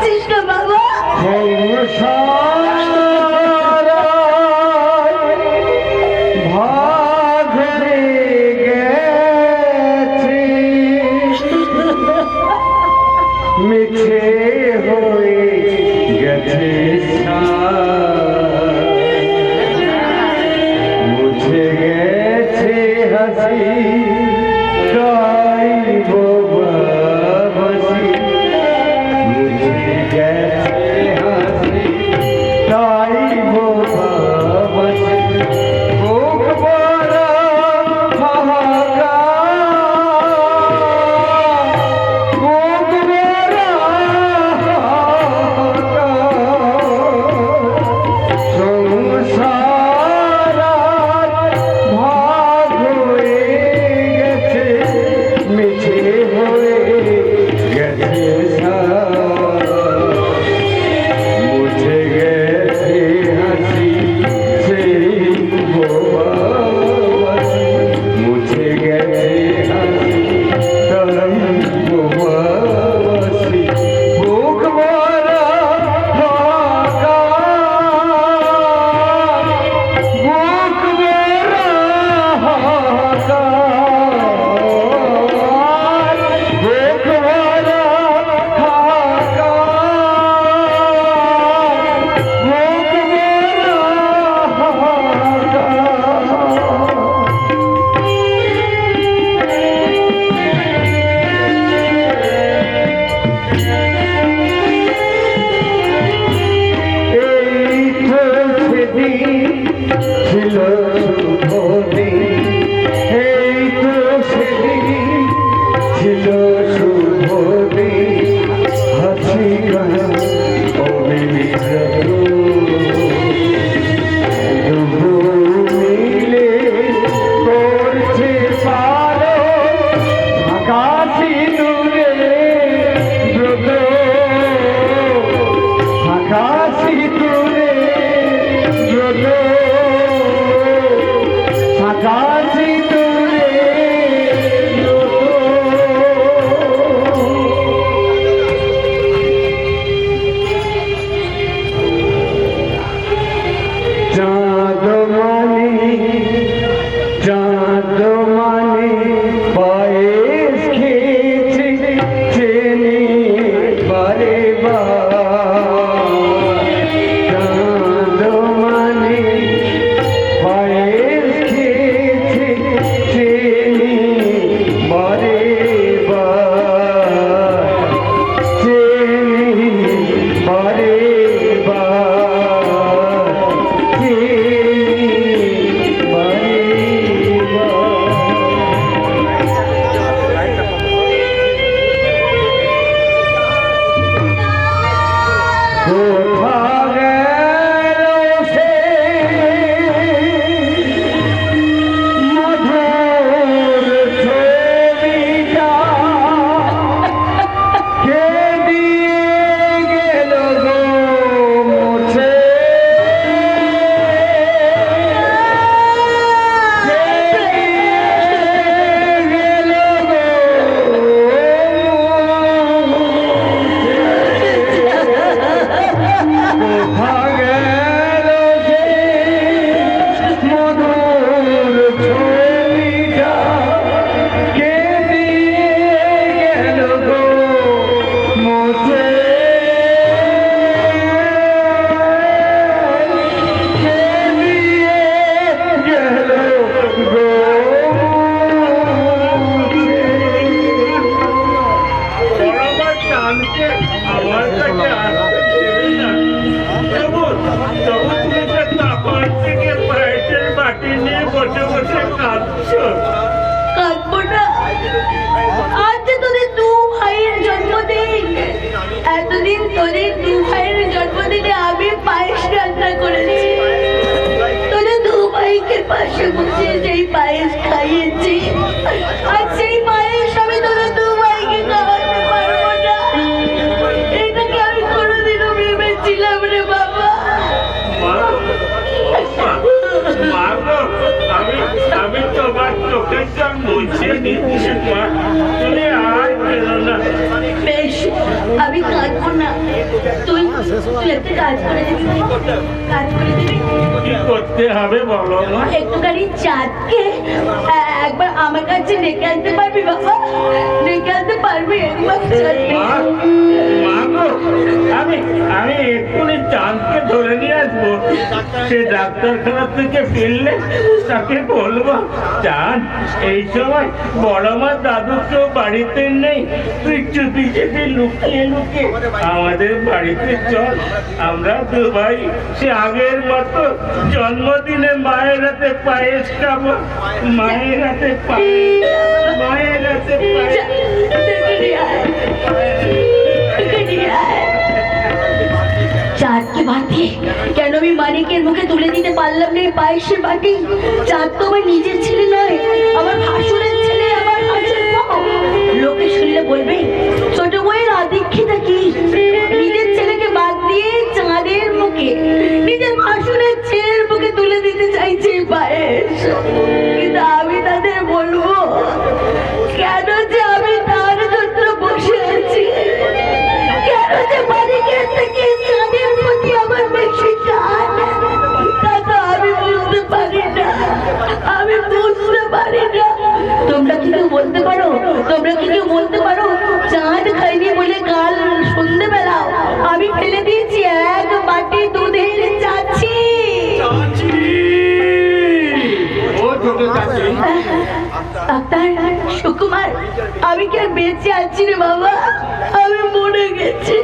পাচ্ছিস না বাবা? মিছে হয়ে গেছে মুছে গেছে হাসি মুছে গেছে হাসি তাই বুক ভরা বেশ, আমি আমি কাঁদবো না। তুই তুই একটা কাজ করে দিবি, কাজ করে দিবি। কি করতে হবে বলো মা? একটুখানি চাঁদকে একবার আমার কাছে ডেকে আনতে পারবি বাবা? ডেকে আনতে পারবি একবার চাঁদকে? মা গো, আমি এক্ষুনি চাঁদকে ধরে নিয়ে আসবো। সে ডাক্তারখানা থেকে ফিরলে তাকে বলবো, চাঁদ এই সময় বড় মা দাদু কেউ বাড়িতে নেই, তুই চুপি চুপি লুকিয়ে লুকিয়ে আমাদের বাড়িতে চল। আমরা দু ভাই সে আগের মতো জন্মদিনে মায়ের হাতে পায়েস খাবো। মায়ের হাতে পায়েস, মায়ের হাতে পায়েস। চাঁদকে বাঁধে কেন আমি মানিকের মুখে তুলে দিতে পারলাম না এই পায়েসের বাটি? চাঁদ তো আমার নিজের ছেলে নয়, আমার ভাসুরের ছেলে, আমার ভাসুর বউ। লোকে শুনলে বলবে ছোট বউয়ের আদিক্ষিতা কি, নিজের ছেলেকে বাদ দিয়ে চাঁদের মুখে নিজের ভাসুরের ছেলের মুখে তুলে দিতে চাইছে এই পায়েস। কিন্তু আমি তাদের বলবো কেন যে আমি তার জন্য বসে আছি, কেন যে মালিকের থেকে চাঁদের প্রতি আমার বেশি টান, তা তো আমি বুঝতে পারি না, আমি বুঝতে পারি না। তোমরা কি কেউ বলতে পারো, তোমরা কি কেউ বলতে পারো চাঁদ খাইনি বলে কাল সন্ধ্যেবেলা আমি ফেলে দিয়েছি এক বাটি দুধের চাচ্ছি। ডাক্তার সুকুমার, আমি কি আর বেঁচে আছি রে বাবা? আমি মরে গেছি।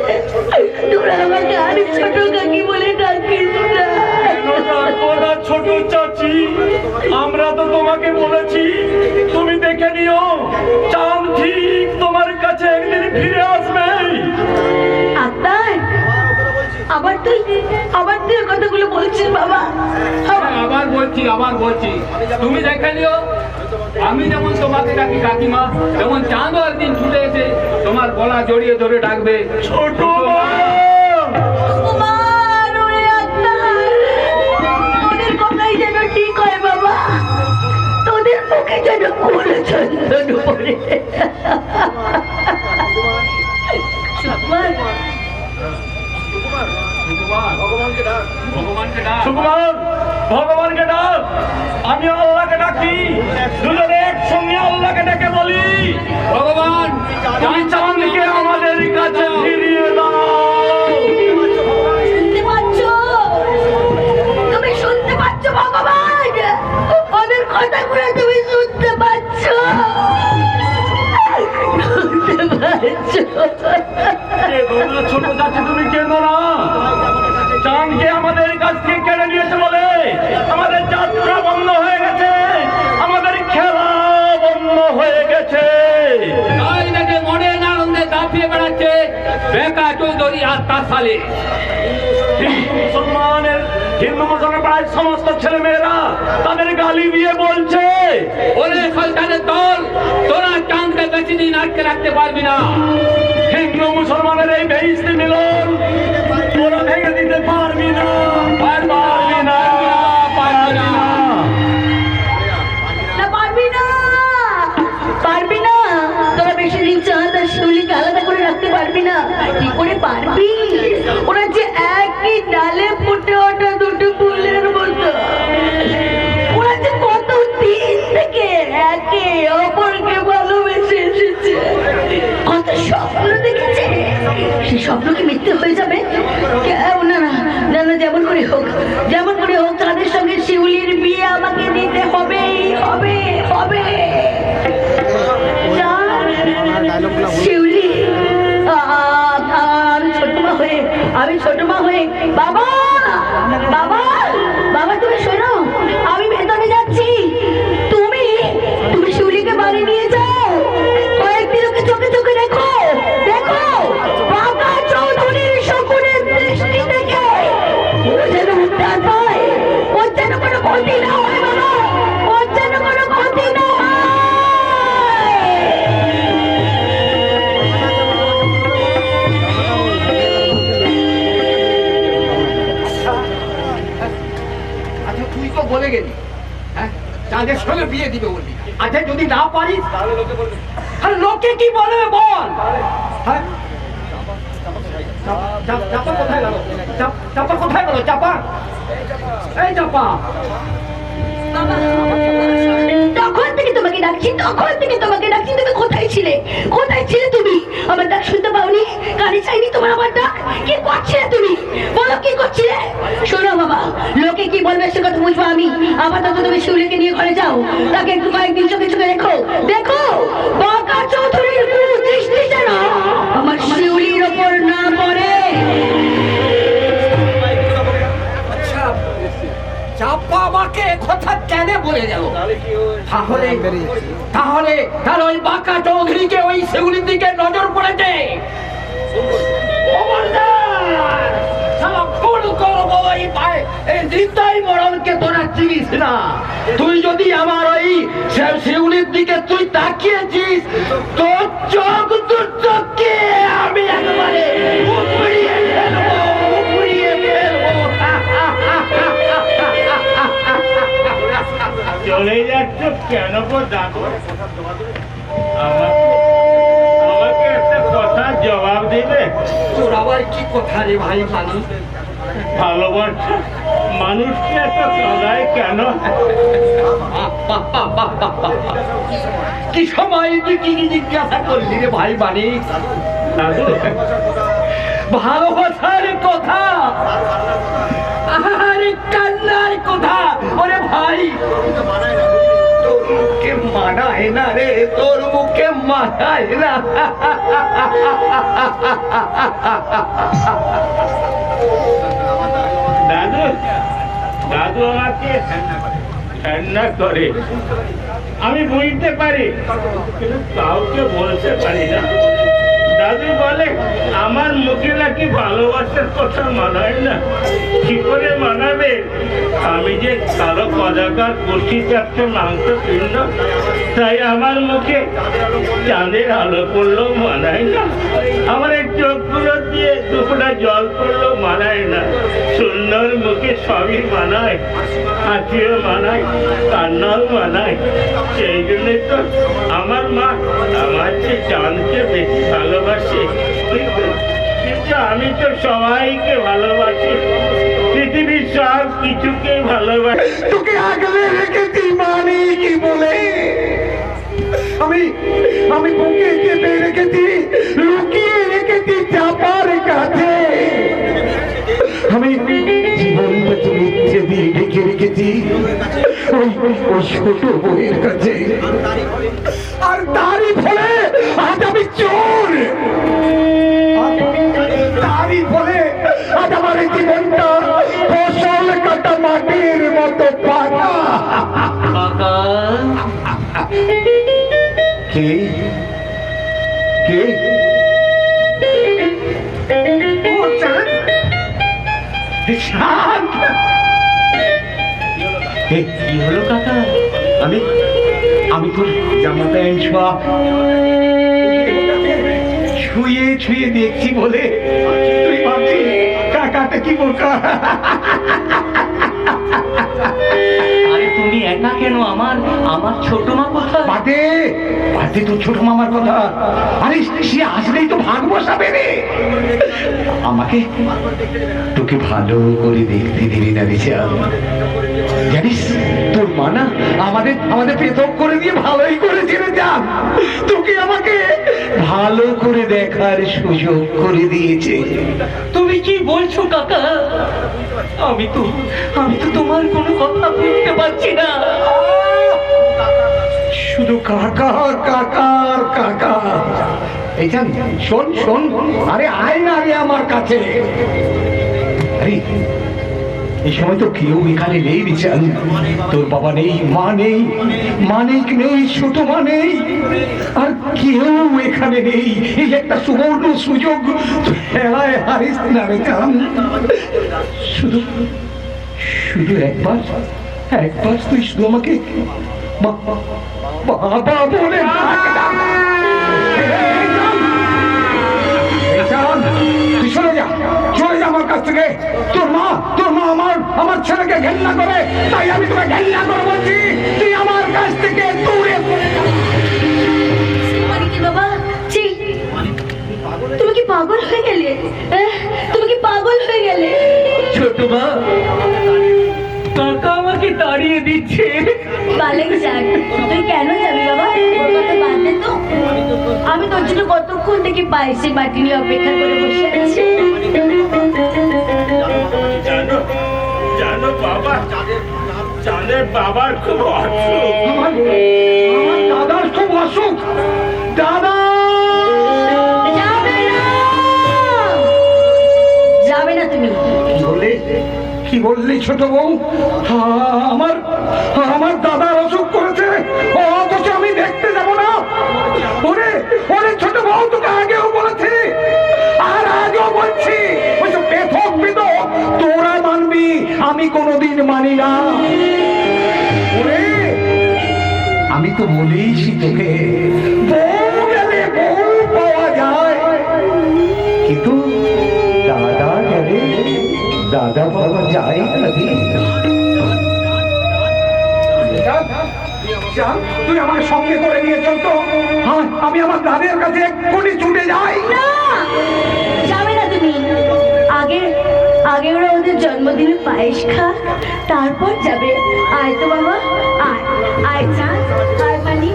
তোরা আমাকে আর ছোট কাকি বলে ডাকিস না। ছোট চাচি, আমরা তো তোমাকে বলেছি তুমি দেখে নিও, চাঁদ ঠিক তোমার কাছে একদিন ফিরে আসবে। ডাক্তার, আবার তুই কথাগুলো বলছিস বাবা? আবার বলছি তুমি দেখে নিও। আমি যেমন তোমাকে ডাকি কাকিমা, যেমন চাঁদও একদিন ছুটে এসে তোমার গলা জড়িয়ে ধরে ডাকবে ছোট মা। সুকুমার, ওরে ডাক্তার, তোদের কথাই যেন ঠিক হয় বাবা, তোদের মুখে যেন কুল চন্দন পড়ে। সুকুমার, ভগবানকে ডাক, আমি আল্লাহকে ডাকি, দুজনে একসঙ্গে আল্লাহকে ডেকে বলি, ভগবান তুমি চাঁদকে আমাদের কাছে ফিরিয়ে দাও। শুনতে পাচ্ছ? তুমি শুনতে পাচ্ছ ভগবান? ওদের কথাগুলো তুমি শুনতে পাচ্ছ? ছোট চাচি তুমি কেন না? চাঁদকে আমাদের কাছ থেকে কেড়ে নিয়েছে বলে আমাদের যাত্রা বন্ধ হয়ে গেছে, আমাদের খেলা বন্ধ হয়ে গেছে। তাই নাকি মনের আনন্দে দাপিয়ে বেড়াচ্ছে বেকা চৌধুরী আর তার সালে। হিন্দু মুসলমান প্রায় সমস্ত ছেলে মেয়েরা তাদের গালি দিয়ে বলছে, ওরে সরকারের দল, তোরা চাঁদকে বেশি দিন আটকে রাখতে পারবি না। হিন্দু মুসলমানের এই বেইজ্জতি মিলন তোরা ভেঙে দিতে পারবি না, পারবি না, পারবি না, পারবি না, পারবি না। তোরা বেশি দিন চাঁদ আর শিউলিকে আলাদা করে রাখতে পারবি না। কি করে পারবি? ওরা যে একই ডালে ফুটে ওঠা দুটো ফুলের মতো, ওরা যে কত দিন থেকে একে অপরকে ভালোবেসে এসেছে, কত স্বপ্ন দেখেছে। সেই স্বপ্ন কি মিথ্যে হয়ে যাবে? না না না না, যেমন করে হোক, যেমন করে হোক তাদের সঙ্গে শিউলির বিয়ে আমাকে দিতে হবেই হবে, হবে। শিউলি, আমি ছোট মা হয়ে বাবা, বাবা, বাবা তুমি শোনো, আমি ভেতরে যাচ্ছি, তুমি তুমি শিউলিকে বাড়ি নিয়ে যাও, কয়েকদিন ওকে চোখে চোখে রেখো, দেখো বাবা চৌধুরীর শকুনের দৃষ্টি থেকে ও যেন উদ্ধার পায়, ওর যেন কোনো ক্ষতি না হয় বাবা, ওর যেন কোনো ক্ষতি না হয়। বলে গেলি হ্যাঁ চাঁদের সঙ্গে বিয়ে দিবে বলবি, আচ্ছা যদি না পারিস তাহলে লোকে কি বলবে বল? হ্যাঁ চাপা কোথায় গেল? চাপা কোথায় গেল? চাপা, এই চাপা। বাবা, তখন থেকে তোমাকে ডাকছি, তুমি কোথায় ছিলে? তুমি আমার ডাক শুনতে পাওনি? কানে চাইনি তোমার আমার ডাক? কি করছিলে তুমি? বলো কি করছিলে? শোনো বাবা, লোকে কি বলবে সে কথা বুঝবো আমি। আপাতত তুমি শিউলিকে নিয়ে ঘরে যাও, তাকে একটু কয়েকদিন চোখে চোখে দেখো বাঁকা চৌধুরীর দৃষ্টি যেন আমার শিউলির ওপর না পড়ে। চাপা আমাকে কথা কেন বলে গেল? তাহলে ওই বাঁকা চৌধুরীকে ওই সেগুলির দিকে নজর পড়েছে। মরণকে তোরা চিনিস না। তুই যদি আমার ওই শিউলির দিকে তুই তাকিয়েছিস, তোর চোখ দুচোখকে আমি একেবারে উপড়িয়ে ফেলবো। চলে যাচ্ছ কেন গো দাদু? আমাকে একটা কথা জবাব দিবে? তোর আবার কি কথা রে ভাই? ভালোবাসা মানুষকে এত কাঁদায় কেন? কি সময় তুই কি জিজ্ঞাসা করলি রে ভাই মানিক? দাদু, ভালোবাসার কথা, আরে কান্নার কথা। ওরে ভাই, তোর মুখে মানায় না রে, তোর মুখে মানায় না। দাদু আমাকে ঠান্ডা করে, আমি বুঝতে পারি কিন্তু কাউকে বলতে পারি না। দাদু বলে আমার মুখে নাকি ভালোবাসার কথা মানায় না। কি করে মানাবে? আমি যে কালো কদাকার কষি চারটে মাংস পিণ্ড, তাই আমার মুখে চাঁদের আলো পড়লেও মানায় না। আমার এই চোখগুলো দিয়ে দুপুরা জল পড়লেও মানায় না। সুন্দর মুখে সবই মানায়, হাসিও মানায়, কান্নাও মানায়। সেই জন্যই তো আমার মা আমার চেয়ে চাঁদকে বেশি ভালোবাসে। কিন্তু আমি তো সবাইকে ভালোবাসি, পৃথিবীর সব কিছুকে ভালোবাসি। তোকে আগলে রেখেছি মানে কি বলে? আমি বুকে চেপে রেখেছি, লুকিয়ে রেখেছি চাপার কাছে। আমি জীবনটা মিথ্যে দিয়ে ঢেকে রেখেছি ওই ছোট বইয়ের কাছে। আর তারই ফলে আজ আমি চোর। তারই ফলে আজ আমার এই জীবনটা ফসল কাটা মাটির মতো পাতা। কে কে? কি হলো কাকা? আমি তোর জামা প্যান্ট সব ছুঁয়ে ছুঁয়ে দেখছি বলে তুই ভাবছিস কাকাটা কি বোকা। আরে তুমি একা কেন? আমার ছোট মা কোথায়? বাদে তোর ছোট মামার কথা। আরে সে আসলেই তো ভাগ বসাবে রে। আমাকে তোকে ভালো করে দেখতে দিবি না রে চাঁদ। জানিস তোর মা না আমাদের পৃথক করে দিয়ে ভালোই করেছিল চাঁদ। তোকে আমাকে ভালো করে দেখার সুযোগ করে দিয়েছে। তুমি কি বলছো কাকা? আমি তো তোমার কোনো কথা বুঝতে পারছি না। শুধু কাকা কাকা আর কাকা। এই চাঁদ শোন, আরে আয় না রে আমার কাছে। আরে এই সময় তো কেউ এখানে নেই বিচার। তোর বাবা নেই, মা নেই, মানিক নেই, ছোট মা নেই, আর কেউ এখানে নেই। এই একটা সুবর্ণ সুযোগ, হেলায় হারিস না রে চাঁদ। শুধু একবার তুই শুধু আমাকে বাবা বলে ডাক। তুই চলে যা আমার কাছ থেকে। তোর মা আমার ছেলেকে ঘেন্না করে, তাই আমি তোকে ঘেন্না করে বলছি তুই আমার কাছ থেকে দূরে। বাবা, তুমি কি পাগল হয়ে গেলে? ছোট মা, কাকা আমাকে তাড়িয়ে দিচ্ছে। বালেক যাক, তুই কেন যাবি বাবা? ওর কথা বাদ দে তো। আমি তোর জন্য কতক্ষণ থেকে পায়েসের বাটি নিয়ে অপেক্ষা করে বসে আছি। জানো জানো বাবা, চাঁদের বাবার খুব অসুখ। আমার দাদার খুব অসুখ। দাদা যাবে না, যাবে না তুমি। কি বললি ছোট বউ? আমার আমার দাদার অসুখ করেছে, অথচ আমি দেখতে যাব না? ওরে ওরে ছোট বউ, তোকে আগেও বলেছি আর আগেও বলছি, ওইসব পেথক বিদক তোরা মানবি, আমি কোনোদিন মানি না। ওরে আমি তো বলেইছি তোকে, বউ গেলে বউ পাওয়া যায়, কিন্তু দাদা গেলে দাদা পাওয়া যায় নাকি? তুই আমাকে সঙ্গে করে নিয়ে চলতো, আমি আমার দাদের কাছে এক্ষুনি ছুটে যাই। না, যাবে না তুমি। আগে ওরা ওদের জন্মদিনে পায়েস খা, তারপর যাবে। আয় তো বাবা, আয় আয় চাঁদ, আয় মানি।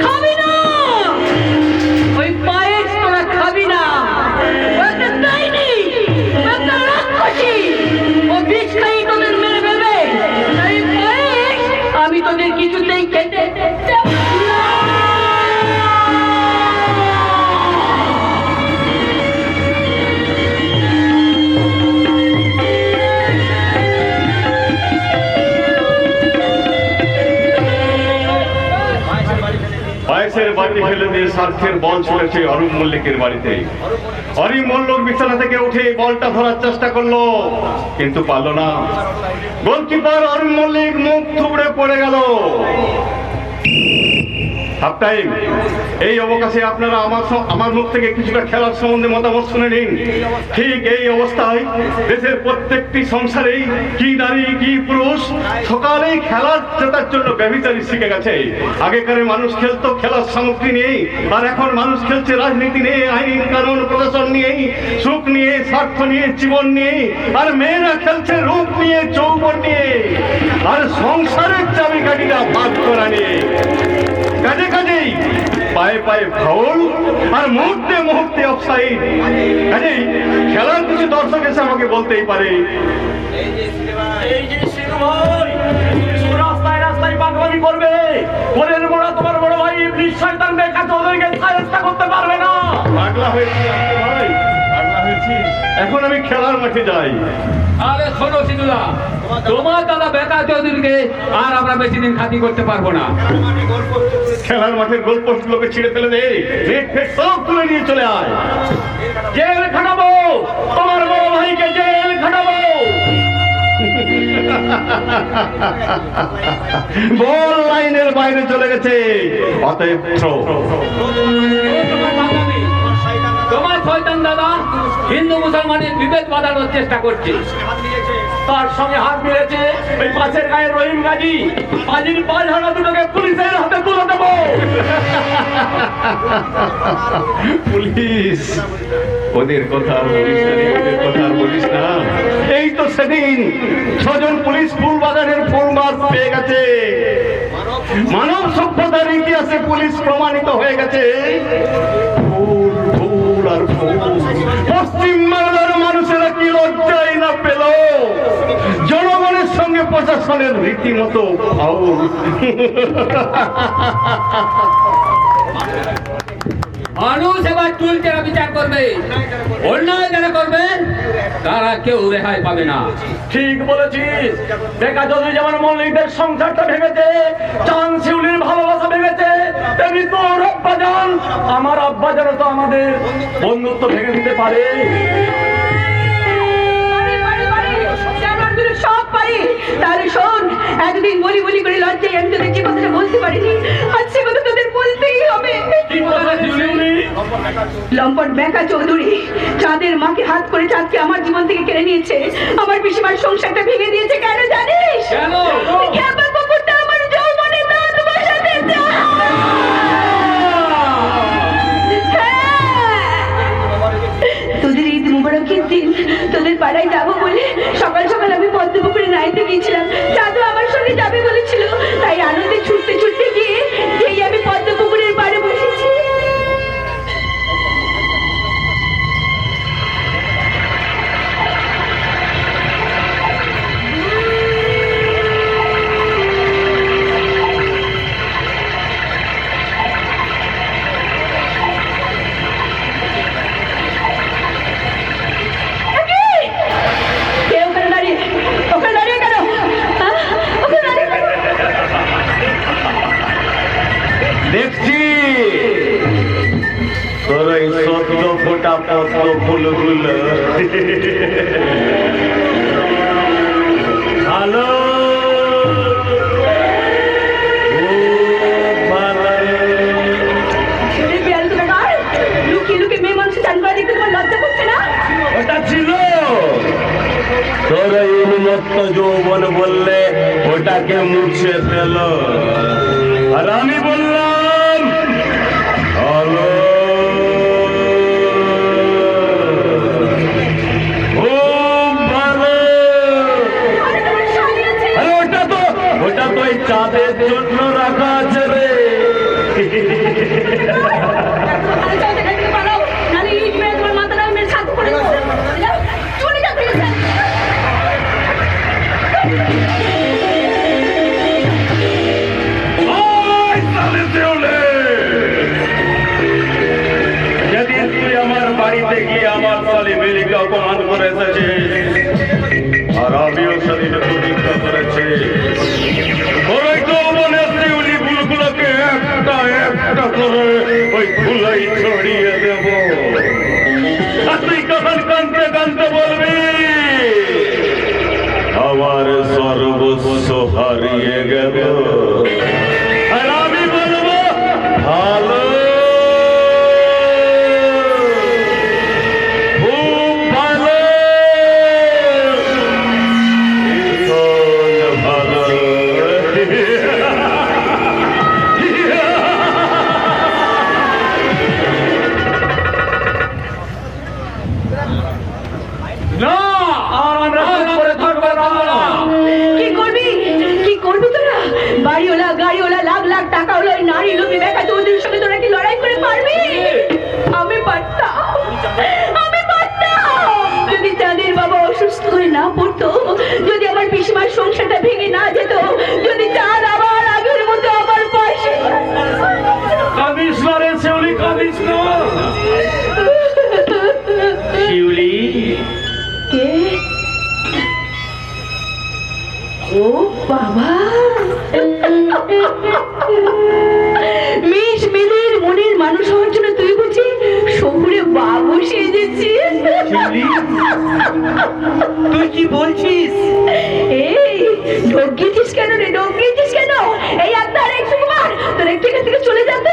খাবি না ওই পায়েস, তোরা খাবি না। ও একটা ডাইনি, ও একটা রাক্ষসী, ও বিষ খাই তোদের মেরে ফেলবে। তাই পায়েস আমি তোদের কিছুতেই খেতে দেব না। পায়েসের বাটি ফেলে দিয়ে স্বার্থের বল ছুড়েছে অরূপ মল্লিকের বাড়িতে। অরূপ মল্লিক বিছানা থেকে উঠে বলটা ধরার চেষ্টা করলো, কিন্তু পারল না। গোলকিপার অরূপ মল্লিক মুখ থুবড়ে পড়ে গেল। Half time. এই অবকাশে আপনারা আমার মুখ থেকে কিছুটা খেলার সম্বন্ধে মতামত শুনে নিন। ঠিক এই অবস্থায় দেশের প্রত্যেকটি সংসারেই কি নারী কি পুরুষ সকালেই খেলার জেতার জন্য ব্যভিচারী শিখে গেছে। আগেকার মানুষ খেলতো খেলার সামগ্রী নিয়ে, আর এখন মানুষ খেলছে রাজনীতি নিয়ে, আইন কানুন প্রশাসন নিয়ে, সুখ নিয়ে, স্বার্থ নিয়ে, জীবন নিয়ে। আর মেয়েরা খেলছে রূপ নিয়ে, যৌবন নিয়ে, আর সংসারের চাবিকাঠিটা ভাগ করা নিয়ে। কাজে কাজেই পায়ে পায়ে ফাউল আর মুহূর্তে মুহূর্তে অফসাইড। কাজেই খেলার কিছু দর্শক এসে আমাকে বলতেই পারে, এই যে সিনু ভাই রাস্তায় রাস্তায় পাগলামি করবে, ওদের বড় তোমার বড় ভাই ইবলিস শয়তান বেকা ওদেরকে সায়স্তা করতে পারবে না। পাগলা হয়েছি ভাই, পাগলা হয়েছি। এখন আমি খেলার মাঠে যাই। আরে শোনো সিনুদা, তোমার দাদা বেকা চৌধুরীকে আর আমরা বেশি দিন খাতি করতে পারবো না। খেলার মাঠের গোল পোস্ট লোকে ছিঁড়ে ফেলে দে, নেট ফেট সব তুলে নিয়ে চলে আয়। জেল খাটাবো, তোমার বড় ভাইকে জেল খাটাবো। বল লাইনের বাইরে চলে গেছে, অতএব থ্রো। তোমার শয়তান দাদা হিন্দু মুসলমানের বিভেদ বাঁধানোর চেষ্টা করছে। তার সঙ্গে হাত মিলেছে ওই পাশের গায়ে রহিম গাজী। গাজীর পাঁচ হানা দুটোকে পুলিশের হাতে তুলে দেব। পুলিশ ওদের কথা আর বলিস না, ওদের কথা আর বলিস না। এই তো সেদিন 6 জন পুলিশ ফুলবাগানের ফুলমার পেয়ে গেছে। মানব সভ্যতার ইতিহাসে পুলিশ প্রমাণিত হয়ে গেছে ফুল ফুল আর ফুল। পশ্চিম বাংলার মানুষেরা কি লজ্জাই না পেল, জনগণের সঙ্গে প্রশাসনের রীতিমতো ফাউল। মানুষ এবার চুলচেরা বিচার করবে, অন্যায় যারা করবে তারা কেউ রেহাই পাবে না। ঠিক বলেছিস। দেখা যদি যেমন মল্লিকদের সংসারটা ভেঙেছে, চাঁদ শিউলির ভালোবাসা ভেঙেছে, তেমনি তোর আব্বাজান আমার আব্বাজানও তো আমাদের বন্ধুত্ব ভেঙে দিতে পারে। সব পারি। তাহলে শোন, এতদিন বলি বলি করে লজ্জায় আমি তোদের যে কথাটা বলতে পারিনি, আজ সে কথা তোদের বলতেই হবে। লম্পট বেকা চৌধুরী চাঁদের মাকে হাত করে চাঁদকে আমার জীবন থেকে কেড়ে নিয়েছে, আমার পিসিমার সংসারটা ভেঙে দিয়েছে। কেন জানিস? কেন? খেপা কুকুরটা আমার যৌবনে দাঁত বসাচ্ছে। থেকে মুছে ফেল। আর আমি বললাম হলো খুব ভালো। আরে ওটা তো ওই চাঁদের জন্য রাখা আছে রে। যেদিন তুই আমার বাড়িতে গিয়ে আমার সালি মিলিকে অপমান করে এসেছিস, আর আমিও সেদিন প্রতিজ্ঞা করেছি ওই যৌবনের শিউলি ফুলগুলোকে একটা একটা করে ওই ফুলাই ছড়িয়ে দেব। আর তুই কখন কানতে কানতে বলবি আমার সর্বস্ব হারিয়ে গেল। আর আমি বলবো ভালো, খুব ভালো, ভীষণ ভালো। না, আর আমরা চুপ করে থাকবো না। কি করবি তোরা? বাড়িওয়ালা গাড়িওয়ালা লাখ লাখ টাকা হলো ওই নারী লোভী বেকার ওদের সঙ্গে তোরা কি লড়াই করে পারবি? আমি পারতাম। যদি চাঁদের বাবা অসুস্থ হয়ে না পড়তো, যদি আমার পিসিমার সংসারটা ভেঙে না যেত, যদি চাঁদ আবার আগের মতো আমার পাশে। কাঁদিস না রে শিউলি, কাঁদিস না। শিউলি, কে? ও বাবা, মিশ মিলির মনের মানুষ হওয়ার জন্য তুই বুঝি শহুরে বাবু সেজেছিস? তুই কি বলছিস? এই ঢোক গিয়েছিস কেন রে? ঢোক গিয়েছিস কেন? এই আত্মার এক সুকুমার তোর একটু এখান থেকে চলে যেত।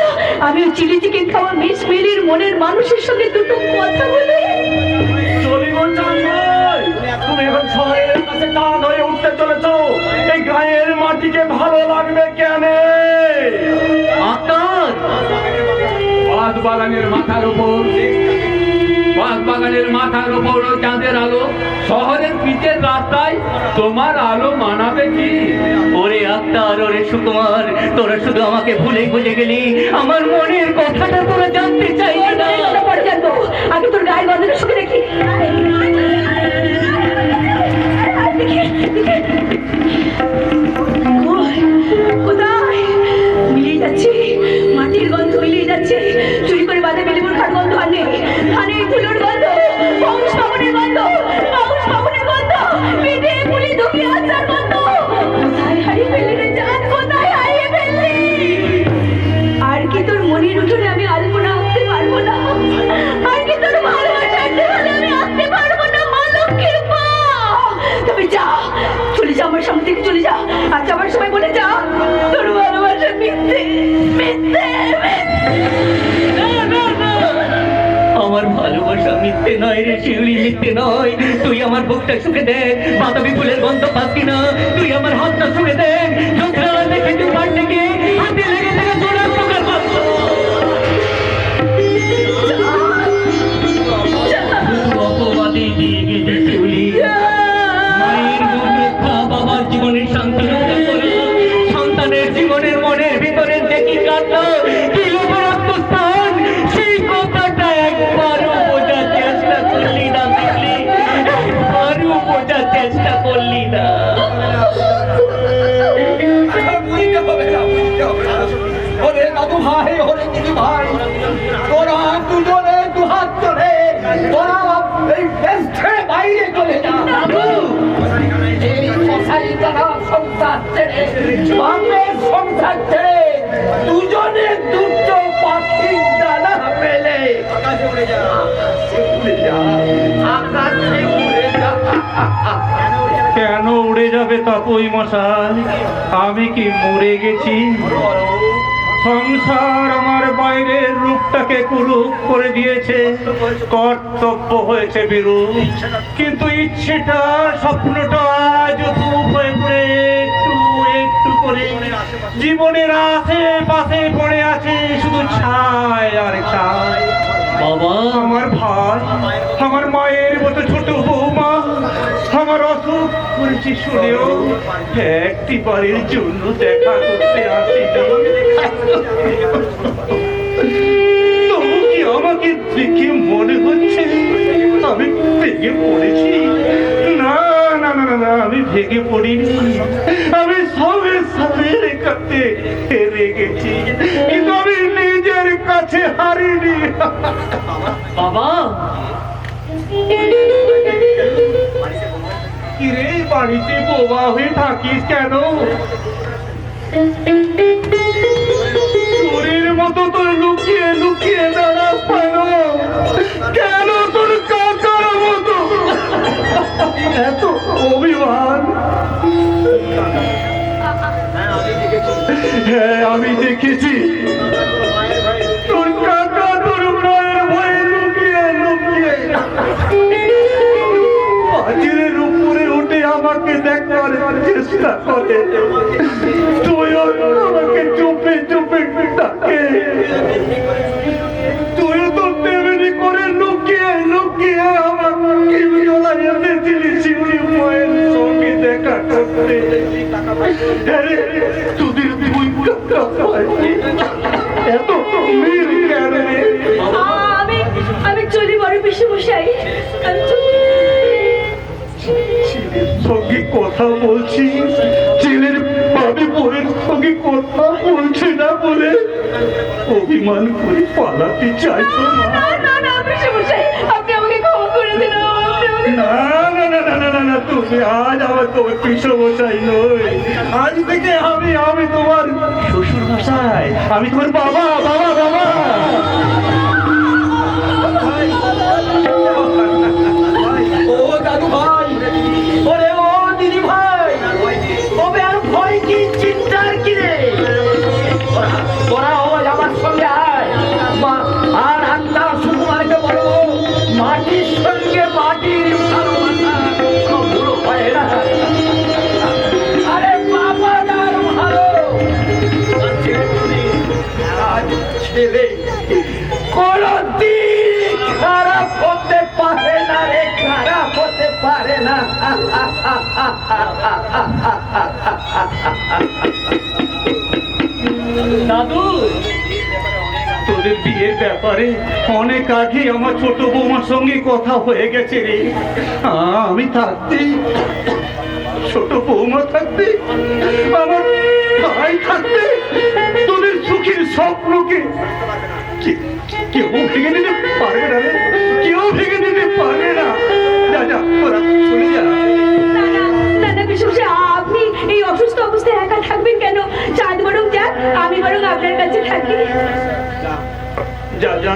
আমি ওই চিলি চিকেন খাওয়া মিশ মিলির মনের মানুষের সঙ্গে দুটো কথা বলি। চলিব চাঁদ ভাই, তুমি এখন শহরের কাছে চাঁদ হয়ে উঠতে চলেছ। এই গায়ের মাটিকে ভালো লাগবে কেন? আত্মার বাগানের মাথার উপর চাঁদের আলো, শহরের পিচের রাস্তায় তোমার আলো মানাবে কি? ওরে আক্তার, ওরে সুকুমার, তোরা শুধু আমাকে ভুলে বুঝে গেলি। আমার মনের কথাটা তোরা জানতে চাইলি না। পরে জানবো, আগে তোর গায়ের গন্ধটা শুকে দেখি। কোথায় মিলিয়ে যাচ্ছে? মাটির গন্ধ মিলিয়ে যাচ্ছে। চুরি করে বাঁধা বেলিমুর খাট গন্ধ আর নেই। ধানের ধুলোর গন্ধ, পৌষ ফাগুনের গন্ধ, পিঠে পুলি ধুকি আসার গন্ধ। কোথায় হারিয়ে ফেললি রে চাঁদ? কোথায় হারিয়ে ফেললি? আর কি তোর মনের উঠোনে আমি আলপনা আঁকতে পারবো না? আর কি তোর ভালোবাসার দেওয়ালে আমি আঁকতে পারবো না? মা লক্ষ্মীর মা, তবে যা, চলে যা, আমার সামনে থেকে চলে যা। আর যাবার সময় বলে যা তোর ভালোবাসা মিথ্যে, মিথ্যে, আমার ভালোবাসা মিথ্যে নয় রে শিউলি, মিথ্যে নয়। তুই আমার বুকটা শুকে দেখ, বাতাবি ফুলের গন্ধ পাচ্ছি না। তুই আমার হাতটা শুকে দেখ, চোখটা দেখে তুই পার থেকে হাতে লেগে থেকে তোরা প্রকার পাচ্ছ। অপবাদে দিয়ে গেছে শিউলি। মায়ের মুখ রক্ষা, বাবার জীবনের শান্তি রক্ষা করে, সন্তানের জীবনের মনের ভিতরে যে কি কাটলো, কি লোভরক্ত স্থান, সেই কথাটা একবারও বোঝার চেষ্টা করলি না শিউলি, একবারও বোঝার চেষ্টা করলি না। ওরে দাদু ভাই, ওরে দিদি ভাই, তোরা দুজনে দুহাত ধরে তোরা এই দেশ ছেড়ে বাইরে চলে যা। এই মশাই তারা সংসার ছেড়ে, বাপের সংসার ছেড়ে, দুজনে দুটো পাখির ডানা মেলে আকাশে উড়ে যা, আকাশে উড়ে যা। কেন উড়ে যাবে তাপই মশাই? আমি কি মরে গেছি? সংসার আমার বাইরের রূপটাকে কুরূপ করে দিয়েছে, কর্তব্য হয়েছে বিরূপ, কিন্তু ইচ্ছেটা, স্বপ্নটা আজ ধূপ হয়ে পড়ে একটু করে জীবনের আশেপাশে পড়ে আছে শুধু ছাই আর ছাই। বাবা আমার ভাই, আমার মায়ের মতো ছোট বৌমা আমার অসুখ করেছি শুনেও একটি বারের জন্য দেখা করতে আসেনি। তবু কি আমাকে দেখে মনে হচ্ছে আমি ভেঙে পড়েছি? না না না না না, আমি ভেঙে পড়িনি, আমি সবে সবের কাছে হেরে গেছি, কিন্তু আমি নিজের কাছে হারিনি। বাবা কিরে বাড়িতে বোবা হয়ে থাকিস কেন? চোরের মতো তোর লুকিয়ে লুকিয়ে দাঁড়াস কেন? কেন তোর কাকার মতো এত অভিমান? হ্যাঁ আমি দেখেছি তোর কাকা তোর মায়ের ভয়ে লুকিয়ে লুকিয়ে পাঁচিলের উপরে উঠে আমাকে দেখার চেষ্টা করে, তুইও আমাকে চুপে চুপে ডাকে, তুইও তো তেমনি করে লুকিয়ে লুকিয়ে আমাকে গলায় এসেছিলি শিউলি মায়ের সঙ্গে দেখা করতে। আরে তোদের দুই কাকা ভাই এত মিল কেন রে? আমি আমি চলি বড় পিসে মশাই, আমি চলি। সঙ্গে কথা বলছি, ছেলের ভাবি বউয়ের সঙ্গে কথা বলছে না বলে অভিমান করে পালাতে চাইতো না। না না না পিসে মশাই, আপনি আমাকে ক্ষমা করে দিন। আপনি আমাকে না না না না না না না, তুমি আজ আমার তোমার পিসো মশাই নই, আজ থেকে আমি আমি তোমার শ্বশুর মশাই, আমি তোমার বাবা বাবা বাবা। ও দাদু ভাই, ওরে ও দিদি ভাই, তবে আর ভয় কি চিন্তার কি রে? তোরা ওই আমার সঙ্গে আয়, আর আল্লাহ সুকুমারকে বলো মাটির সঙ্গে মাটির ভালোবাসা কখনো হয় না। আরে বাবা আর ভালো ছেলে কোনদিন খারাপ হতে পারে না রে, খারাপ হতে পারে না। দাদু তোদের বিয়ের ব্যাপারে অনেক আগে আমার ছোট বৌমার সঙ্গে কথা হয়ে গেছে রে। আমি থাকতে, ছোট বৌমা থাকতে, আমার ভাই থাকতে তোদের সুখের স্বপ্নকে কেউ ভেঙে দিতে পারবে না রে, কেউ ভেঙে দিতে পারবে না। যা যা তোরা চলে যা। না না পিসে মশাই, আপনি এই অসুস্থ অবস্থায় একা থাকবেন কেন? চাঁদ বরং যাক, আমি বরং আপনার কাছে থাকি। যা যা,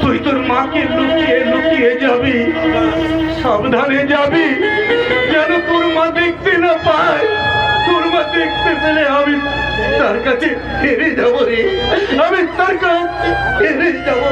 তুই তোর মাকে লুকিয়ে লুকিয়ে যাবি, সাবধানে যাবি, যেন তোর মা দেখতে না পায়। তোর মা দেখতে পেলে আমি তার কাছে হেরে যাবো রে, আমি তার কাছে হেরে যাবো।